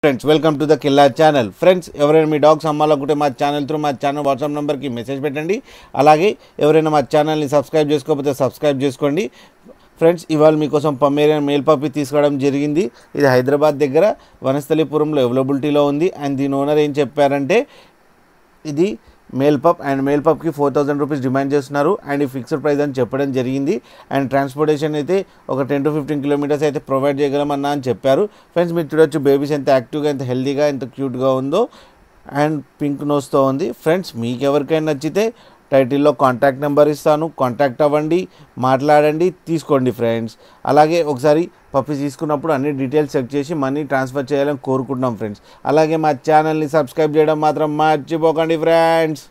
Friends welcome to the Killa channel. Friends ఎవరైనా మీ dogs అమ్మాలనుకుంటే మా ఛానల్ త్రూ మా ఛానల్ వాట్సాప్ నెంబర్కి మెసేజ్ పెట్టండి. అలాగే ఎవరైనా మా ఛానల్ని సబ్స్క్రైబ్ చేసుకోకపోతే సబ్స్క్రైబ్ చేసుకోండి. ఫ్రెండ్స్ ఇవాళ మీకోసం పమేరియన్ మేల్ పప్పి తీసుకురావడం జరిగింది. ఇది హైదరాబాద్ దగ్గర వనస్థలిపురంలో అవైలబిలిటీలో ఉంది. అండ్ దీని ఓనర్ ఏం చెప్పారంటే ఇది మేల్ పప్ అండ్ మేల్ పప్కి 4000 రూపీస్ డిమాండ్ చేస్తున్నారు. అండ్ ఈ ఫిక్స్డ్ ప్రైస్ అని చెప్పడం జరిగింది. అండ్ ట్రాన్స్పోర్టేషన్ అయితే ఒక 10 to 15 కిలోమీటర్స్ అయితే ప్రొవైడ్ చేయగలమన్నా అని చెప్పారు. ఫ్రెండ్స్ మీరు చూడొచ్చు బేబీస్ ఎంత యాక్టివ్గా, ఎంత హెల్తీగా, ఎంత క్యూట్గా ఉందో. అండ్ పింక్ నోస్తో ఉంది. ఫ్రెండ్స్ మీకు ఎవరికైనా నచ్చితే టైటిల్లో కాంటాక్ట్ నెంబర్ ఇస్తాను, కాంటాక్ట్ అవ్వండి, మాట్లాడండి, తీసుకోండి ఫ్రెండ్స్. అలాగే ఒకసారి పప్పి తీసుకున్నప్పుడు అన్ని డీటెయిల్స్ చెక్ చేసి మనీ ట్రాన్స్ఫర్ చేయాలని కోరుకుంటున్నాం ఫ్రెండ్స్. అలాగే మా ఛానల్ని సబ్స్క్రైబ్ చేయడం మాత్రం మర్చిపోకండి ఫ్రెండ్స్.